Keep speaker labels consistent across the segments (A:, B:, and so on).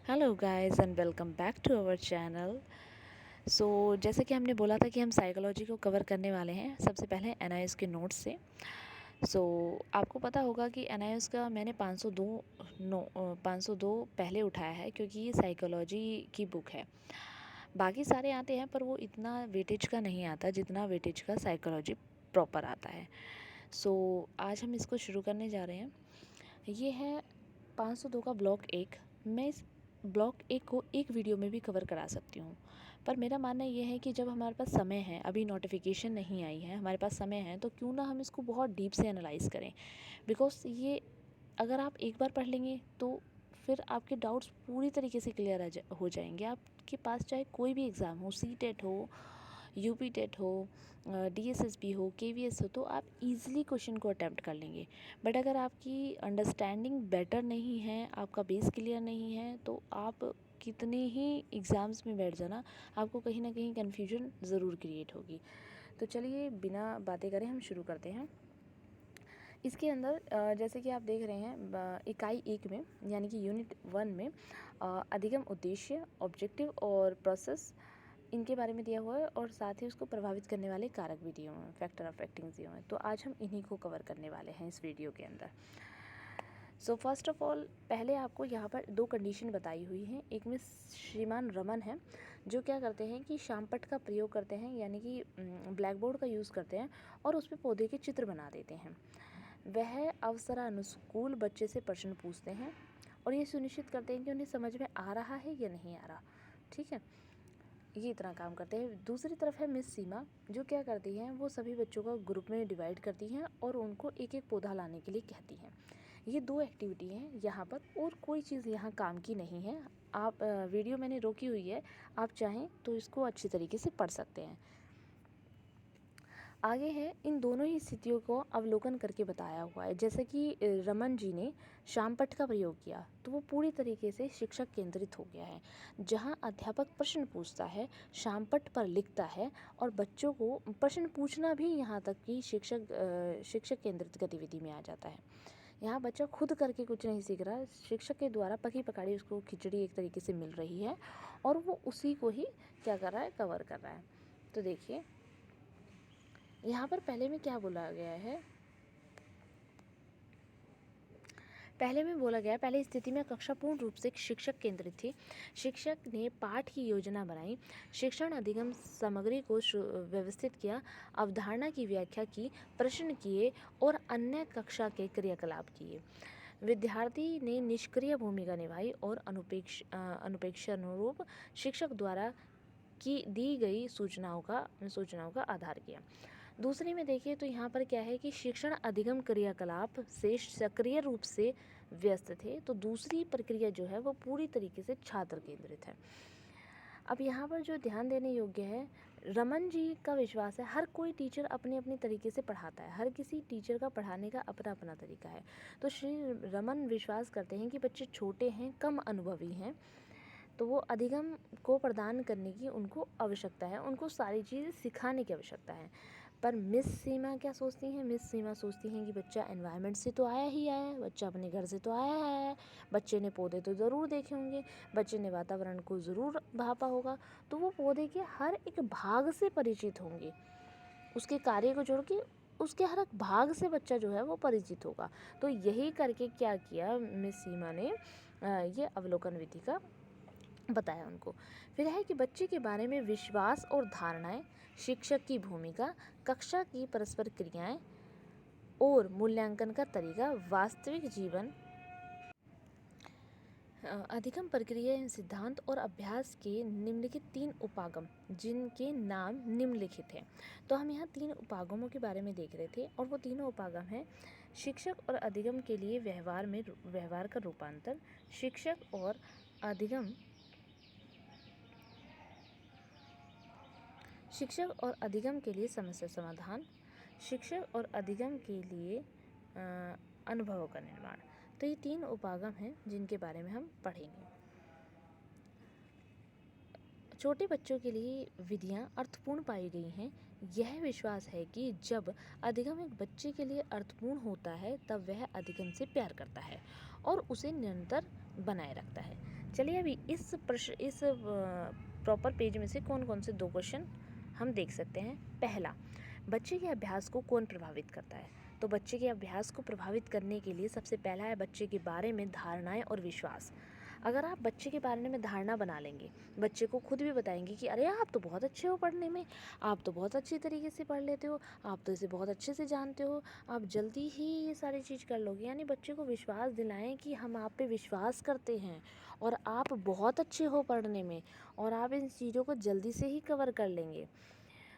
A: Hello guys and welcome back to our channel. So जैसे कि हमने बोला था कि हम साइकोलॉजी को कवर करने वाले हैं, सबसे पहले एनआईएस के नोट्स से। आपको पता होगा कि एनआईएस का मैंने 502 पहले उठाया है, क्योंकि ये साइकोलॉजी की बुक है। बाकी सारे आते हैं पर वो इतना वेटेज का नहीं आता जितना वेटेज का साइकोलॉजी प्रॉपर आता है। आज हम इसको शुरू करने जा रहे हैं। ये है 502 का ब्लॉक 1। मैं इस ब्लॉक 1 को एक वीडियो में भी कवर करा सकती हूँ, पर मेरा मानना ये है कि जब हमारे पास समय है, अभी नोटिफिकेशन नहीं आई है, हमारे पास समय है, तो क्यों ना हम इसको बहुत डीप से एनालाइज करें। बिकॉज ये अगर आप एक बार पढ़ लेंगे तो फिर आपके डाउट्स पूरी तरीके से क्लियर हो जाएंगे। आपके पास चाहे कोई भी एग्ज़ाम हो, सी टेट हो, यूपी टेट हो, डीएसएसबी हो, केवीएस हो, तो आप इजीली क्वेश्चन को अटैम्प्ट कर लेंगे। बट अगर आपकी अंडरस्टैंडिंग बेटर नहीं है, आपका बेस क्लियर नहीं है, तो आप कितने ही एग्ज़ाम्स में बैठ जाना, आपको कहीं ना कहीं कन्फ्यूजन ज़रूर क्रिएट होगी। तो चलिए बिना बातें करें हम शुरू करते हैं। इसके अंदर जैसे कि आप देख रहे हैं, इकाई 1 में यानी कि यूनिट 1 में अधिगम उद्देश्य, ऑब्जेक्टिव और प्रोसेस, इनके बारे में दिया हुआ है, और साथ ही उसको प्रभावित करने वाले कारक भी दिए हुए हैं, फैक्टर अफेक्टिंग दिए हुए हैं। तो आज हम इन्हीं को कवर करने वाले हैं इस वीडियो के अंदर। फर्स्ट ऑफ ऑल, पहले आपको यहाँ पर 2 कंडीशन बताई हुई हैं। एक में श्रीमान रमन है, जो क्या करते हैं कि शामपट्ट का प्रयोग करते हैं, यानी कि ब्लैक बोर्ड का यूज़ करते हैं और उस पर पौधे के चित्र बना देते हैं। वह अवसरानुकूल बच्चे से प्रश्न पूछते हैं और ये सुनिश्चित करते हैं कि उन्हें समझ में आ रहा है या नहीं आ रहा। ठीक है, ये इतना काम करते हैं। दूसरी तरफ है मिस सीमा, जो क्या करती हैं, वो सभी बच्चों को ग्रुप में डिवाइड करती हैं और उनको एक एक पौधा लाने के लिए कहती हैं। ये 2 एक्टिविटी हैं यहाँ पर, और कोई चीज़ यहाँ काम की नहीं है। आप वीडियो मैंने रोकी हुई है, आप चाहें तो इसको अच्छी तरीके से पढ़ सकते हैं। आगे है, इन दोनों ही स्थितियों को अवलोकन करके बताया हुआ है। जैसे कि रमन जी ने शामपट्ट का प्रयोग किया, तो वो पूरी तरीके से शिक्षक केंद्रित हो गया है। जहाँ अध्यापक प्रश्न पूछता है, शामपट्ट पर लिखता है, और बच्चों को प्रश्न पूछना भी यहाँ तक कि शिक्षक केंद्रित गतिविधि में आ जाता है। यहाँ बच्चा खुद करके कुछ नहीं सीख रहा है, शिक्षक के द्वारा पकी पकाड़ी उसको खिचड़ी एक तरीके से मिल रही है, और वो उसी को ही क्या कर रहा है, कवर कर रहा है। तो देखिए यहाँ पर पहले में क्या बोला गया है। पहले स्थिति में कक्षा पूर्ण रूप से शिक्षक केंद्रित थी। शिक्षक ने पाठ की योजना बनाई, शिक्षण अधिगम सामग्री को व्यवस्थित किया, अवधारणा की व्याख्या की, प्रश्न किए और अन्य कक्षा के क्रियाकलाप किए। विद्यार्थी ने निष्क्रिय भूमिका निभाई और अनुपेक्षानुरूप शिक्षक द्वारा की दी गई सूचनाओं का आधार किया। दूसरे में देखिए तो यहाँ पर क्या है कि शिक्षण अधिगम क्रियाकलाप से सक्रिय रूप से व्यस्त थे, तो दूसरी प्रक्रिया जो है वो पूरी तरीके से छात्र केंद्रित है। अब यहाँ पर जो ध्यान देने योग्य है, रमन जी का विश्वास है हर कोई टीचर अपने अपने तरीके से पढ़ाता है, हर किसी टीचर का पढ़ाने का अपना अपना तरीका है। तो श्री रमन विश्वास करते हैं कि बच्चे छोटे हैं, कम अनुभवी हैं, तो वो अधिगम को प्रदान करने की उनको आवश्यकता है, उनको सारी चीज़ें सिखाने की आवश्यकता है। पर मिस सीमा क्या सोचती हैं? मिस सीमा सोचती हैं कि बच्चा एनवायरनमेंट से तो आया ही आया है, बच्चा अपने घर से तो आया है, बच्चे ने पौधे तो ज़रूर देखे होंगे, बच्चे ने वातावरण को ज़रूर भापा होगा, तो वो पौधे के हर एक भाग से परिचित होंगे। उसके कार्य को जोड़ के उसके हर एक भाग से बच्चा जो है वो परिचित होगा। तो यही करके क्या किया मिस सीमा ने, ये अवलोकन विधि का बताया उनको। फिर है कि बच्चे के बारे में विश्वास और धारणाएं, शिक्षक की भूमिका, कक्षा की परस्पर क्रियाएं और मूल्यांकन का तरीका, वास्तविक जीवन, अधिगम प्रक्रिया, सिद्धांत और अभ्यास के निम्नलिखित 3 उपागम, जिनके नाम निम्नलिखित हैं। तो हम यहाँ 3 उपागमों के बारे में देख रहे थे, और वो तीनों उपागम हैं शिक्षक और अधिगम के लिए व्यवहार का रूपांतर, शिक्षक और अधिगम के लिए समस्या समाधान, शिक्षक और अधिगम के लिए अनुभवों का निर्माण। तो ये 3 उपागम हैं जिनके बारे में हम पढ़ेंगे। छोटे बच्चों के लिए विधियाँ अर्थपूर्ण पाई गई हैं। यह विश्वास है कि जब अधिगम एक बच्चे के लिए अर्थपूर्ण होता है, तब वह अधिगम से प्यार करता है और उसे निरंतर बनाए रखता है। चलिए अभी इस प्रॉपर पेज में से कौन कौन से 2 क्वेश्चन हम देख सकते हैं। पहला, बच्चे के अभ्यास को कौन प्रभावित करता है? तो बच्चे के अभ्यास को प्रभावित करने के लिए सबसे पहला है बच्चे के बारे में धारणाएं और विश्वास। अगर आप बच्चे के बारे में धारणा बना लेंगे, बच्चे को खुद भी बताएंगे कि अरे आप तो बहुत अच्छे हो पढ़ने में, आप तो बहुत अच्छी तरीके से पढ़ लेते हो, आप तो इसे बहुत अच्छे से जानते हो, आप जल्दी ही ये सारी चीज़ कर लोगे। यानी बच्चे को विश्वास दिलाएं कि हम आप पे विश्वास करते हैं और आप बहुत अच्छे हो पढ़ने में और आप इन चीज़ों को जल्दी से ही कवर कर लेंगे।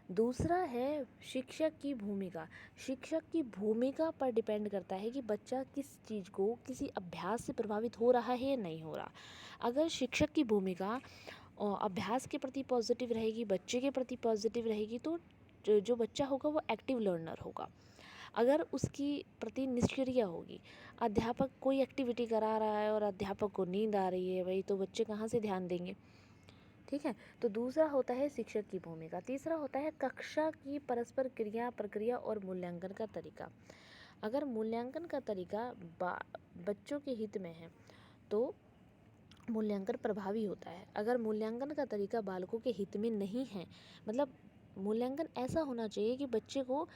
A: दूसरा है शिक्षक की भूमिका। शिक्षक की भूमिका पर डिपेंड करता है कि बच्चा किस चीज़ को, किसी अभ्यास से प्रभावित हो रहा है या नहीं हो रहा। अगर शिक्षक की भूमिका अभ्यास के प्रति पॉजिटिव रहेगी, बच्चे के प्रति पॉजिटिव रहेगी, तो जो बच्चा होगा वो एक्टिव लर्नर होगा। अगर उसकी प्रति निष्क्रिय होगी, अध्यापक कोई एक्टिविटी करा रहा है और अध्यापक को नींद आ रही है भाई, तो बच्चे कहाँ से ध्यान देंगे? ठीक है। तो दूसरा होता है शिक्षक की भूमिका। तीसरा होता है कक्षा की परस्पर क्रिया, प्रक्रिया और मूल्यांकन का तरीका। अगर मूल्यांकन का तरीका बच्चों के हित में है तो मूल्यांकन प्रभावी होता है। अगर मूल्यांकन का तरीका बालकों के हित में नहीं है, मतलब मूल्यांकन ऐसा होना चाहिए कि बच्चे को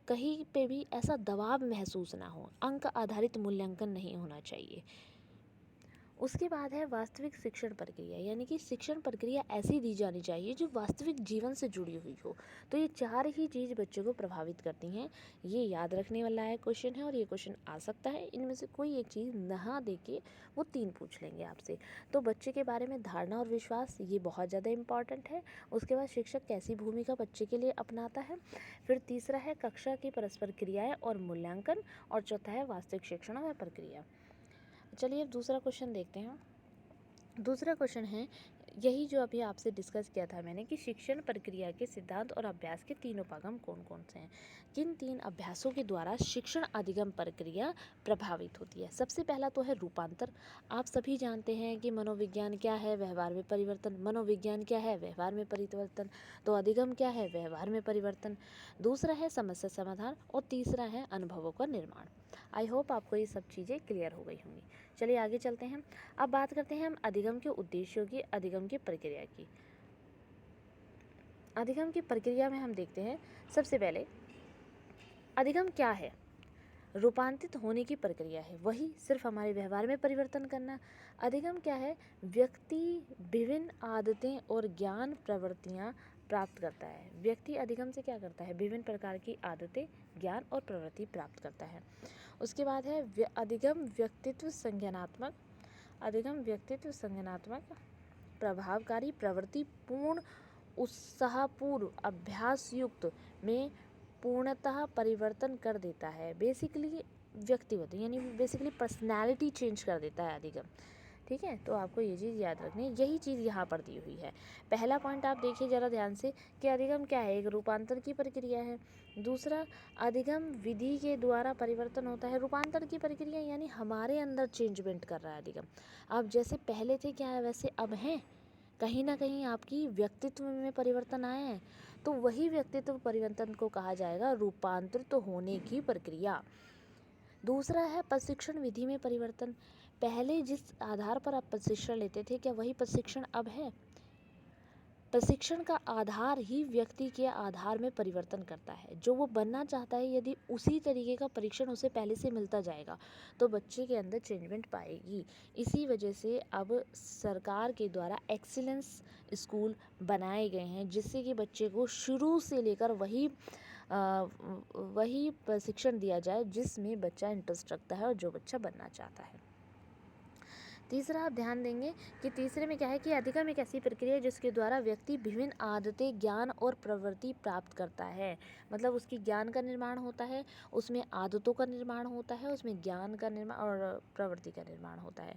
A: कहीं पे भी ऐसा दबाव महसूस ना हो, अंक आधारित मूल्यांकन नहीं होना चाहिए। उसके बाद है वास्तविक शिक्षण प्रक्रिया, यानी कि शिक्षण प्रक्रिया ऐसी दी जानी चाहिए जो वास्तविक जीवन से जुड़ी हुई हो। तो ये 4 ही चीज़ बच्चों को प्रभावित करती हैं। ये याद रखने वाला है क्वेश्चन है और ये क्वेश्चन आ सकता है। इनमें से कोई एक चीज़ ना दे के वो 3 पूछ लेंगे आपसे। तो बच्चे के बारे में धारणा और विश्वास, ये बहुत ज़्यादा इम्पॉर्टेंट है। उसके बाद शिक्षक कैसी भूमिका बच्चे के लिए अपनाता है। फिर तीसरा है कक्षा की परस्पर क्रियाएँ और मूल्यांकन, और चौथा है वास्तविक शिक्षण व प्रक्रिया। चलिए अब दूसरा क्वेश्चन देखते हैं। दूसरा क्वेश्चन है यही जो अभी आपसे डिस्कस किया था मैंने कि शिक्षण प्रक्रिया के सिद्धांत और अभ्यास के 3 उपागम कौन कौन से हैं। किन 3 अभ्यासों के द्वारा शिक्षण अधिगम प्रक्रिया प्रभावित होती है। सबसे पहला तो है रूपांतर। आप सभी जानते हैं कि मनोविज्ञान क्या है, व्यवहार में परिवर्तन। मनोविज्ञान क्या है, व्यवहार में परिवर्तन। तो अधिगम क्या है, व्यवहार में परिवर्तन। दूसरा है समस्या समाधान और तीसरा है अनुभवों का निर्माण। आई होप आपको ये सब चीज़ें क्लियर हो गई होंगी। चलिए आगे चलते हैं। अब बात करते हैं हम अधिगम के उद्देश्यों की, अधिगम की प्रक्रिया की। अधिगम की प्रक्रिया में हम देखते हैं सबसे पहले अधिगम क्या है। रूपांतरित होने की प्रक्रिया है, वही सिर्फ हमारे व्यवहार में परिवर्तन करना। अधिगम क्या है, व्यक्ति विभिन्न आदतें और ज्ञान प्रवृत्तियाँ प्राप्त करता है। व्यक्ति अधिगम से क्या करता है, विभिन्न प्रकार की आदतें, ज्ञान और प्रवृत्ति प्राप्त करता है। उसके बाद है अधिगम व्यक्तित्व संज्ञानात्मक। अधिगम व्यक्तित्व संज्ञानात्मक प्रभावकारी प्रवृत्ति पूर्ण उत्साहपूर्व अभ्यास युक्त में पूर्णतः परिवर्तन कर देता है। बेसिकली व्यक्तिगत यानी बेसिकली पर्सनैलिटी चेंज कर देता है अधिगम। ठीक है, तो आपको ये चीज़ याद रखनी है। यही चीज़ यहाँ पर दी हुई है। पहला पॉइंट आप देखिए ज़रा ध्यान से कि अधिगम क्या है, एक रूपांतर की प्रक्रिया है। दूसरा, अधिगम विधि के द्वारा परिवर्तन होता है। रूपांतर की प्रक्रिया यानी हमारे अंदर चेंजमेंट कर रहा है अधिगम। आप जैसे पहले थे क्या है वैसे अब हैं, कहीं ना कहीं आपकी व्यक्तित्व में परिवर्तन आए हैं, तो वही व्यक्तित्व परिवर्तन को कहा जाएगा रूपांतरित होने की प्रक्रिया। दूसरा है प्रशिक्षण विधि में परिवर्तन। पहले जिस आधार पर आप प्रशिक्षण लेते थे क्या वही प्रशिक्षण अब है? प्रशिक्षण का आधार ही व्यक्ति के आधार में परिवर्तन करता है। जो वो बनना चाहता है, यदि उसी तरीके का परीक्षण उसे पहले से मिलता जाएगा तो बच्चे के अंदर चेंजमेंट पाएगी। इसी वजह से अब सरकार के द्वारा एक्सीलेंस स्कूल बनाए गए हैं, जिससे कि बच्चे को शुरू से लेकर वही प्रशिक्षण दिया जाए जिसमें बच्चा इंटरेस्ट रखता है और जो बच्चा बनना चाहता है। तीसरा आप ध्यान देंगे कि तीसरे में क्या है कि अधिगम एक ऐसी प्रक्रिया है जिसके द्वारा व्यक्ति विभिन्न आदतें, ज्ञान और प्रवृत्ति प्राप्त करता है। मतलब उसकी ज्ञान का निर्माण होता है, उसमें आदतों का निर्माण होता है, उसमें ज्ञान का निर्माण और प्रवृत्ति का निर्माण होता है।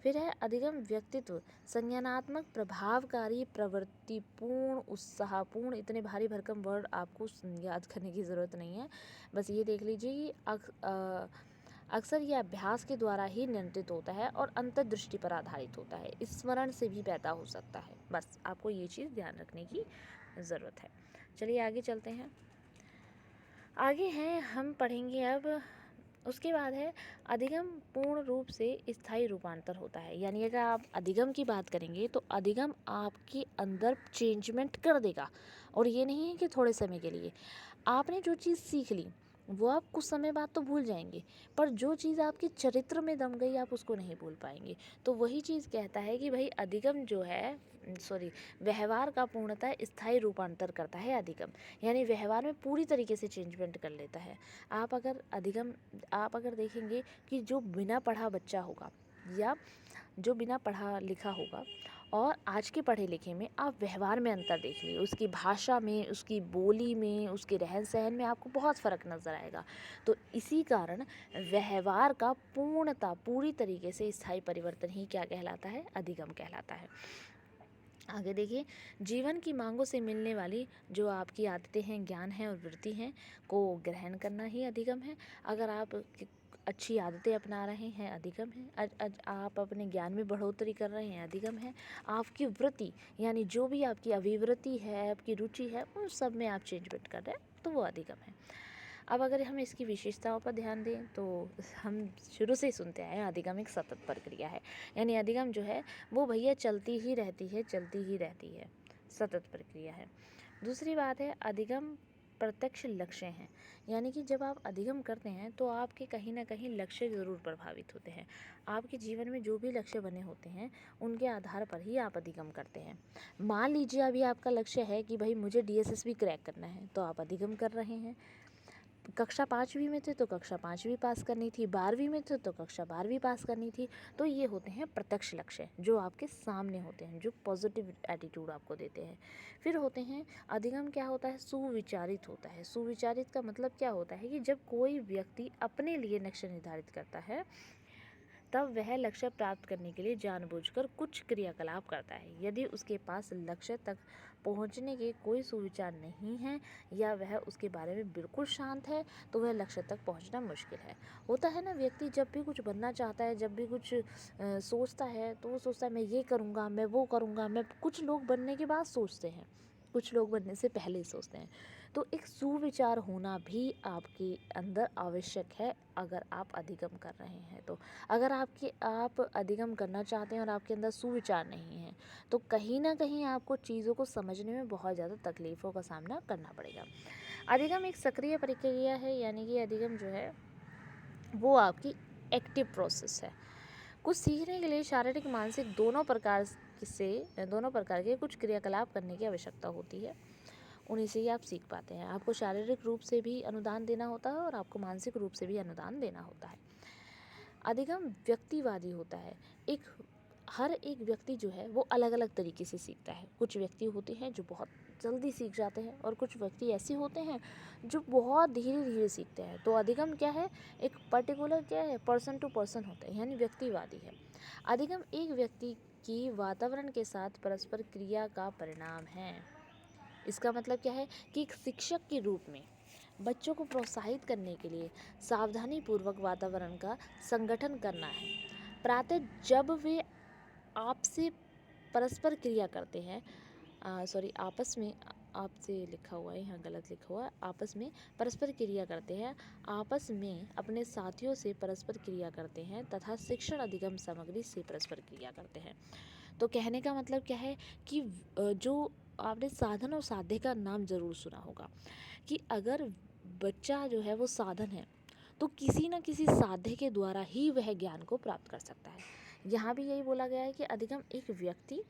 A: फिर है अधिगम व्यक्तित्व संज्ञानात्मक प्रभावकारी प्रवृत्तिपूर्ण उत्साहपूर्ण। इतने भारी भरकम वर्ड आपको याद करने की ज़रूरत नहीं है, बस ये देख लीजिए कि अक्सर यह अभ्यास के द्वारा ही नियंत्रित होता है और अंतर्दृष्टि पर आधारित होता है। स्मरण से भी पैदा हो सकता है। बस आपको ये चीज़ ध्यान रखने की ज़रूरत है। चलिए आगे चलते हैं। आगे हैं हम पढ़ेंगे अब उसके बाद है अधिगम पूर्ण रूप से स्थायी रूपांतर होता है। यानी अगर आप अधिगम की बात करेंगे तो अधिगम आपके अंदर चेंजमेंट कर देगा, और ये नहीं है कि थोड़े समय के लिए। आपने जो चीज़ सीख ली वो आप कुछ समय बाद तो भूल जाएंगे, पर जो चीज़ आपके चरित्र में दम गई आप उसको नहीं भूल पाएंगे। तो वही चीज़ कहता है कि भाई अधिगम जो है, सॉरी, व्यवहार का पूर्णतः स्थायी रूपांतर करता है अधिगम। यानी व्यवहार में पूरी तरीके से चेंजमेंट कर लेता है। आप अगर देखेंगे कि जो बिना पढ़ा बच्चा होगा या जो बिना पढ़ा लिखा होगा और आज के पढ़े लिखे में, आप व्यवहार में अंतर देख लीजिए, उसकी भाषा में, उसकी बोली में, उसके रहन सहन में आपको बहुत फ़र्क नज़र आएगा। तो इसी कारण व्यवहार का पूर्णतः पूरी तरीके से स्थायी परिवर्तन ही क्या कहलाता है? अधिगम कहलाता है। आगे देखिए, जीवन की मांगों से मिलने वाली जो आपकी आदतें हैं, ज्ञान है और वृत्ति हैं को ग्रहण करना ही अधिगम है। अगर आप अच्छी आदतें अपना रहे हैं, अधिगम है। आप अपने ज्ञान में बढ़ोतरी कर रहे हैं, अधिगम है। आपकी वृत्ति यानी जो भी आपकी अभिवृत्ति है, आपकी रुचि है, उन सब में आप चेंजमेंट कर रहे हैं, तो वो अधिगम है। अब अगर हम इसकी विशेषताओं पर ध्यान दें तो हम शुरू से ही सुनते आए हैं, अधिगम एक सतत प्रक्रिया है। यानी अधिगम जो है वो भैया चलती ही रहती है, चलती ही रहती है, सतत प्रक्रिया है। दूसरी बात है, अधिगम प्रत्यक्ष लक्ष्य हैं। यानी कि जब आप अधिगम करते हैं तो आपके कहीं ना कहीं लक्ष्य ज़रूर प्रभावित होते हैं। आपके जीवन में जो भी लक्ष्य बने होते हैं उनके आधार पर ही आप अधिगम करते हैं। मान लीजिए अभी आपका लक्ष्य है कि भाई मुझे DSSB क्रैक करना है, तो आप अधिगम कर रहे हैं। कक्षा 5वीं में थे तो कक्षा 5वीं पास करनी थी, 12वीं में थे तो कक्षा 12वीं पास करनी थी। तो ये होते हैं प्रत्यक्ष लक्ष्य जो आपके सामने होते हैं, जो पॉजिटिव एटीट्यूड आपको देते हैं। फिर होते हैं अधिगम, क्या होता है? सुविचारित होता है। सुविचारित का मतलब क्या होता है कि जब कोई व्यक्ति अपने लिए लक्ष्य निर्धारित करता है तब वह लक्ष्य प्राप्त करने के लिए जानबूझकर कुछ क्रियाकलाप करता है। यदि उसके पास लक्ष्य तक पहुंचने के कोई सुविचार नहीं है या वह उसके बारे में बिल्कुल शांत है तो वह लक्ष्य तक पहुंचना मुश्किल है। होता है ना, व्यक्ति जब भी कुछ बनना चाहता है, जब भी कुछ सोचता है तो वो सोचता है मैं ये करूँगा, मैं वो करूँगा। मैं कुछ लोग बनने के बाद सोचते हैं, कुछ लोग बनने से पहले ही सोचते हैं। तो एक सुविचार होना भी आपके अंदर आवश्यक है अगर आप अधिगम कर रहे हैं तो। अगर आप अधिगम करना चाहते हैं और आपके अंदर सुविचार नहीं है तो कहीं ना कहीं आपको चीज़ों को समझने में बहुत ज़्यादा तकलीफ़ों का सामना करना पड़ेगा। अधिगम एक सक्रिय प्रक्रिया है। यानी कि अधिगम जो है वो आपकी एक्टिव प्रोसेस है। कुछ सीखने के लिए शारीरिक मानसिक दोनों प्रकार के कुछ क्रियाकलाप करने की आवश्यकता होती है। उन्हीं से ही आप सीख पाते हैं। आपको शारीरिक रूप से भी अनुदान देना होता है और आपको मानसिक रूप से भी अनुदान देना होता है। अधिगम व्यक्तिवादी होता है। हर एक व्यक्ति जो है वो अलग अलग तरीके से सीखता है। कुछ व्यक्ति होते हैं जो बहुत जल्दी सीख जाते हैं और कुछ व्यक्ति ऐसे होते हैं जो बहुत धीरे धीरे सीखते हैं। तो अधिगम क्या है? एक पर्टिकुलर क्या है, पर्सन टू पर्सन होता है, यानी व्यक्तिवादी है। अधिगम एक व्यक्ति की वातावरण के साथ परस्पर क्रिया का परिणाम है। इसका मतलब क्या है कि एक शिक्षक के रूप में बच्चों को प्रोत्साहित करने के लिए सावधानीपूर्वक वातावरण का संगठन करना है। प्रातः जब वे आपसे परस्पर क्रिया करते हैं, आपस में, आपसे लिखा हुआ है यहाँ, गलत लिखा हुआ है, आपस में परस्पर क्रिया करते हैं, आपस में अपने साथियों से परस्पर क्रिया करते हैं तथा शिक्षण अधिगम सामग्री से परस्पर क्रिया करते हैं। तो कहने का मतलब क्या है कि जो आपने साधन और साध्य का नाम ज़रूर सुना होगा कि अगर बच्चा जो है वो साधन है तो किसी न किसी साध्य के द्वारा ही वह ज्ञान को प्राप्त कर सकता है। यहाँ भी यही बोला गया है कि अधिगम एक व्यक्ति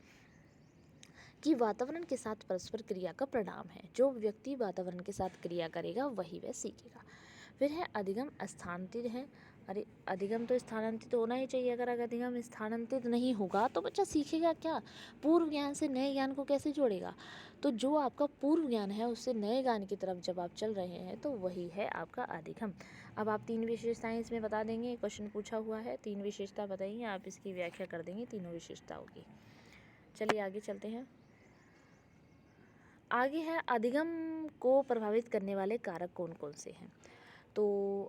A: कि वातावरण के साथ परस्पर क्रिया का परिणाम है। जो व्यक्ति वातावरण के साथ क्रिया करेगा वही वह सीखेगा। फिर है अधिगम स्थानांतरित है। अरे अधिगम तो स्थानांतरित होना ही चाहिए। अगर अधिगम स्थानांतरित नहीं होगा तो बच्चा सीखेगा क्या? पूर्व ज्ञान से नए ज्ञान को कैसे जोड़ेगा? तो जो आपका पूर्व ज्ञान है उससे नए ज्ञान की तरफ जब आप चल रहे हैं तो वही है आपका अधिगम। अब आप 3 विशेषताएं इसमें बता देंगे। क्वेश्चन पूछा हुआ है, 3 विशेषता बताइए, आप इसकी व्याख्या कर देंगे तीनों विशेषताओं की। चलिए आगे चलते हैं। आगे है अधिगम को प्रभावित करने वाले कारक कौन कौन से हैं। तो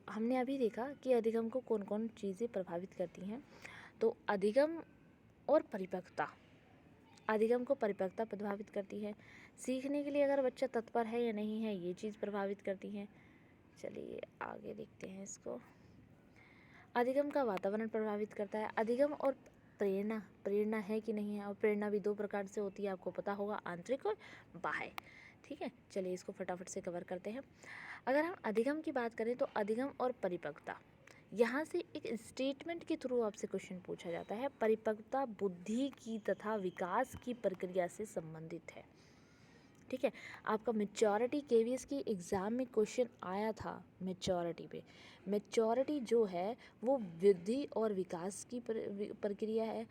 A: हमने अभी देखा कि अधिगम को कौन कौन चीज़ें प्रभावित करती हैं। तो अधिगम और परिपक्वता, अधिगम को परिपक्वता प्रभावित करती है। सीखने के लिए अगर बच्चा तत्पर है या नहीं है, ये चीज़ प्रभावित करती है। चलिए आगे देखते हैं इसको। अधिगम का वातावरण प्रभावित करता है। अधिगम और प्रेरणा, प्रेरणा है कि नहीं है, और प्रेरणा भी दो प्रकार से होती है, आपको पता होगा, आंतरिक और बाह्य। ठीक है, चलिए इसको फटाफट से कवर करते हैं। अगर हम अधिगम की बात करें तो अधिगम और परिपक्वता, यहाँ से एक स्टेटमेंट के थ्रू आपसे क्वेश्चन पूछा जाता है। परिपक्वता बुद्धि की तथा विकास की प्रक्रिया से संबंधित है। ठीक है, आपका मेच्योरिटी केवीएस की एग्ज़ाम में क्वेश्चन आया था मेच्योरिटी पे। मेच्योरिटी जो है वो वृद्धि और विकास की प्रक्रिया है।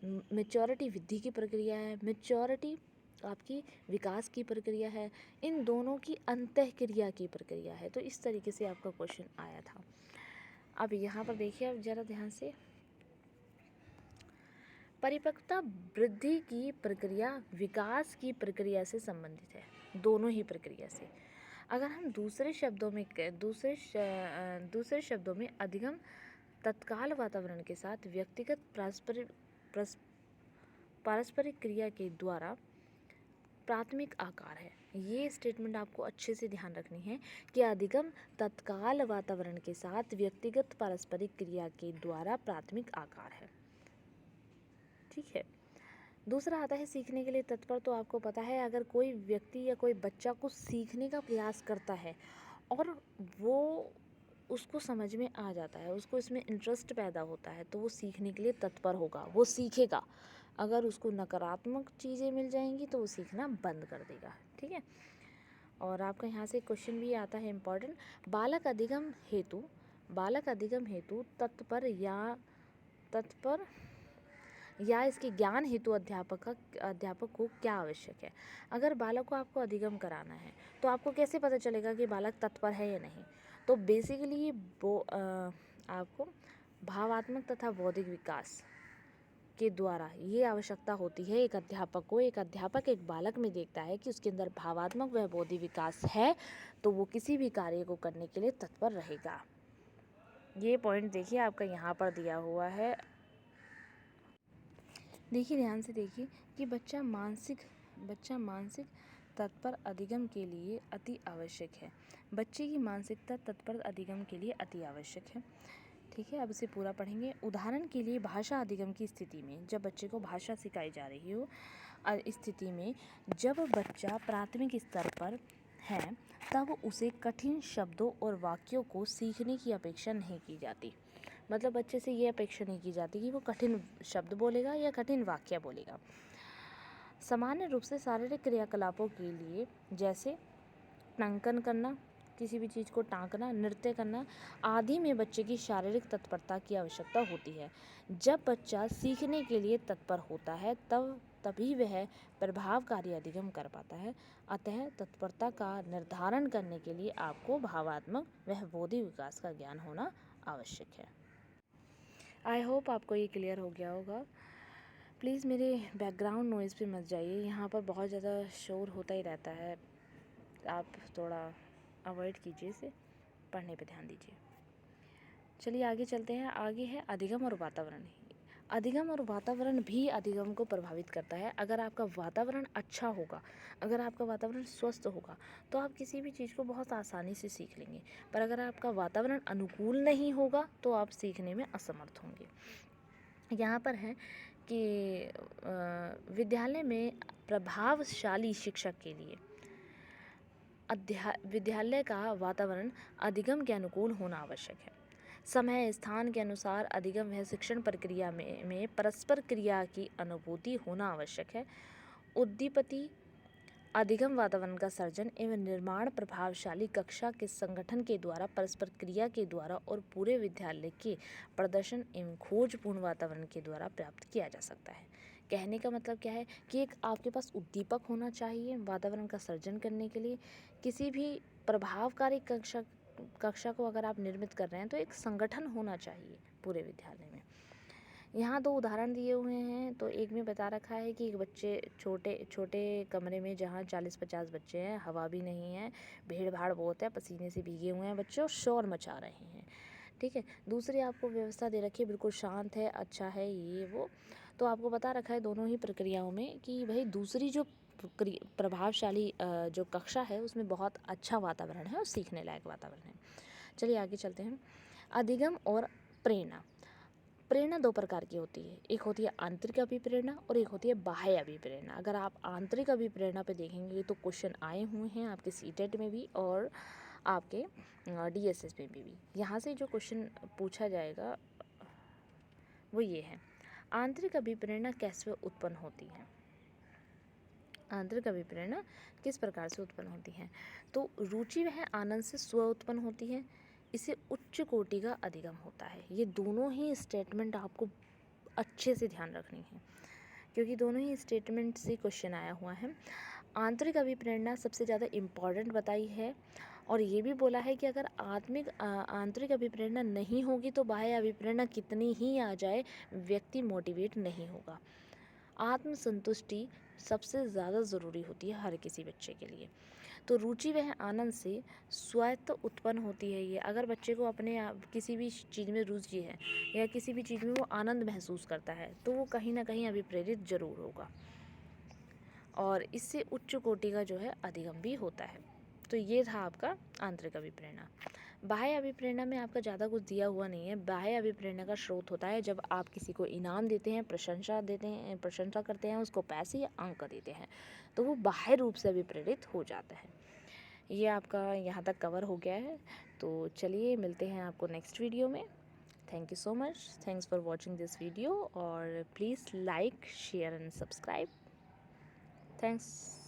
A: मेच्योरिटी वृद्धि की प्रक्रिया है, मेच्योरिटी आपकी विकास की प्रक्रिया है, इन दोनों की अंतःक्रिया की प्रक्रिया है। तो इस तरीके से आपका क्वेश्चन आया था। अब यहाँ पर देखिए आप ज़रा ध्यान से, परिपक्वता वृद्धि की प्रक्रिया विकास की प्रक्रिया से संबंधित है, दोनों ही प्रक्रिया से। अगर हम दूसरे शब्दों में अधिगम तत्काल वातावरण के साथ व्यक्तिगत पारस्परिक क्रिया के द्वारा प्राथमिक आकार है। ये स्टेटमेंट आपको अच्छे से ध्यान रखनी है कि अधिगम तत्काल वातावरण के साथ व्यक्तिगत पारस्परिक क्रिया के द्वारा प्राथमिक आकार है। ठीक है, दूसरा आता है सीखने के लिए तत्पर। तो आपको पता है, अगर कोई व्यक्ति या कोई बच्चा कुछ सीखने का प्रयास करता है और वो उसको समझ में आ जाता है, उसको इसमें इंटरेस्ट पैदा होता है, तो वो सीखने के लिए तत्पर होगा, वो सीखेगा। अगर उसको नकारात्मक चीज़ें मिल जाएंगी तो वो सीखना बंद कर देगा। ठीक है, और आपका यहाँ से क्वेश्चन भी आता है इम्पॉर्टेंट, बालक अधिगम हेतु तत्पर या इसके ज्ञान हेतु अध्यापक को क्या आवश्यक है। अगर बालक को आपको अधिगम कराना है तो आपको कैसे पता चलेगा कि बालक तत्पर है या नहीं। तो बेसिकली आपको भावात्मक तथा बौद्धिक विकास के द्वारा ये आवश्यकता होती है एक अध्यापक को। एक अध्यापक एक बालक में देखता है कि उसके अंदर भावात्मक व बौद्धिक विकास है, तो वो किसी भी कार्य को करने के लिए तत्पर रहेगा। ये पॉइंट देखिए आपका यहाँ पर दिया हुआ है। देखिए ध्यान से देखिए कि बच्चा मानसिक तत्पर अधिगम के लिए अति आवश्यक है। बच्चे की मानसिकता तत्पर अधिगम के लिए अति आवश्यक है। ठीक है, अब इसे पूरा पढ़ेंगे। उदाहरण के लिए भाषा अधिगम की स्थिति में, जब बच्चे को भाषा सिखाई जा रही हो, स्थिति में जब बच्चा प्राथमिक स्तर पर है, तब उसे कठिन शब्दों और वाक्यों को सीखने की अपेक्षा नहीं की जाती। मतलब बच्चे से ये अपेक्षा नहीं की जाती कि वो कठिन शब्द बोलेगा या कठिन वाक्य बोलेगा। सामान्य रूप से शारीरिक क्रियाकलापों के लिए, जैसे टंकन करना, किसी भी चीज़ को टाँकना, नृत्य करना आदि में बच्चे की शारीरिक तत्परता की आवश्यकता होती है। जब बच्चा सीखने के लिए तत्पर होता है तभी वह प्रभावकारी अधिगम कर पाता है। अतः तत्परता का निर्धारण करने के लिए आपको भावात्मक व बौद्धिक विकास का ज्ञान होना आवश्यक है। आई होप आपको ये क्लियर हो गया होगा। प्लीज़ मेरे बैकग्राउंड नॉइज़ पे मत जाइए, यहाँ पर बहुत ज़्यादा शोर होता ही रहता है, आप थोड़ा अवॉइड कीजिए इसे, पढ़ने पे ध्यान दीजिए। चलिए आगे चलते हैं। आगे है अधिगम और वातावरण। अधिगम और वातावरण भी अधिगम को प्रभावित करता है। अगर आपका वातावरण अच्छा होगा, अगर आपका वातावरण स्वस्थ होगा, तो आप किसी भी चीज़ को बहुत आसानी से सीख लेंगे। पर अगर आपका वातावरण अनुकूल नहीं होगा तो आप सीखने में असमर्थ होंगे। यहाँ पर है कि विद्यालय में प्रभावशाली शिक्षक के लिए विद्यालय का वातावरण अधिगम के अनुकूल होना आवश्यक है। समय स्थान के अनुसार अधिगम व शिक्षण प्रक्रिया में परस्पर क्रिया की अनुभूति होना आवश्यक है। उद्दीपति अधिगम वातावरण का सर्जन एवं निर्माण प्रभावशाली कक्षा के संगठन के द्वारा, परस्पर क्रिया के द्वारा और पूरे विद्यालय के प्रदर्शन एवं खोजपूर्ण वातावरण के द्वारा प्राप्त किया जा सकता है। कहने का मतलब क्या है कि एक आपके पास उद्दीपक होना चाहिए वातावरण का सर्जन करने के लिए। किसी भी प्रभावकारी कक्षा को अगर आप निर्मित कर रहे हैं तो एक संगठन होना चाहिए पूरे विद्यालय में। यहाँ दो उदाहरण दिए हुए हैं। तो एक में बता रखा है कि एक बच्चे छोटे कमरे में जहाँ 40-50 बच्चे हैं, हवा भी नहीं है, भीड़ भाड़ बहुत है, पसीने से भीगे हुए हैं बच्चे और शोर मचा रहे हैं। ठीक है, दूसरी आपको व्यवस्था दे रखी है, बिल्कुल शांत है, अच्छा है, ये वो। तो आपको बता रखा है दोनों ही प्रक्रियाओं में कि भाई दूसरी जो प्रभावशाली जो कक्षा है उसमें बहुत अच्छा वातावरण है और सीखने लायक वातावरण है। चलिए आगे चलते हैं। अधिगम और प्रेरणा। प्रेरणा दो प्रकार की होती है, एक होती है आंतरिक अभिप्रेरणा और एक होती है बाह्य अभिप्रेरणा। अगर आप आंतरिक अभिप्रेरणा पे देखेंगे तो क्वेश्चन आए हुए हैं आपके सीटेट में भी और आपके डीएसएस में भी। यहाँ से जो क्वेश्चन पूछा जाएगा वो ये है, आंतरिक अभिप्रेरणा कैसे उत्पन्न होती है। आंतरिक अभिप्रेरणा किस प्रकार से उत्पन्न होती है। तो रुचि वह आनंद से स्व उत्पन्न होती है, इसे उच्च कोटि का अधिगम होता है। ये दोनों ही स्टेटमेंट आपको अच्छे से ध्यान रखनी है, क्योंकि दोनों ही स्टेटमेंट से क्वेश्चन आया हुआ है। आंतरिक अभिप्रेरणा सबसे ज़्यादा इम्पॉर्टेंट बताई है और ये भी बोला है कि अगर आंतरिक अभिप्रेरणा नहीं होगी तो बाह्य अभिप्रेरणा कितनी ही आ जाए व्यक्ति मोटिवेट नहीं होगा। आत्मसंतुष्टि सबसे ज़्यादा ज़रूरी होती है हर किसी बच्चे के लिए। तो रुचि वह आनंद से स्वायत्त उत्पन्न होती है। ये अगर बच्चे को अपने आप किसी भी चीज़ में रुचि है या किसी भी चीज़ में वो आनंद महसूस करता है तो वो कहीं ना कहीं अभिप्रेरित जरूर होगा और इससे उच्च कोटि का जो है अधिगम भी होता है। तो ये था आपका आंतरिक अभिप्रेरणा। बाह्य अभिप्रेरणा में आपका ज़्यादा कुछ दिया हुआ नहीं है। बाह्य अभिप्रेरणा का स्रोत होता है जब आप किसी को इनाम देते हैं, प्रशंसा करते हैं, उसको पैसे या अंक देते हैं, तो वो बाह्य रूप से अभिप्रेरित हो जाता है। ये आपका यहाँ तक कवर हो गया है। तो चलिए मिलते हैं आपको नेक्स्ट वीडियो में। Thank you so much, thanks for watching this video और please like share and subscribe. Thanks.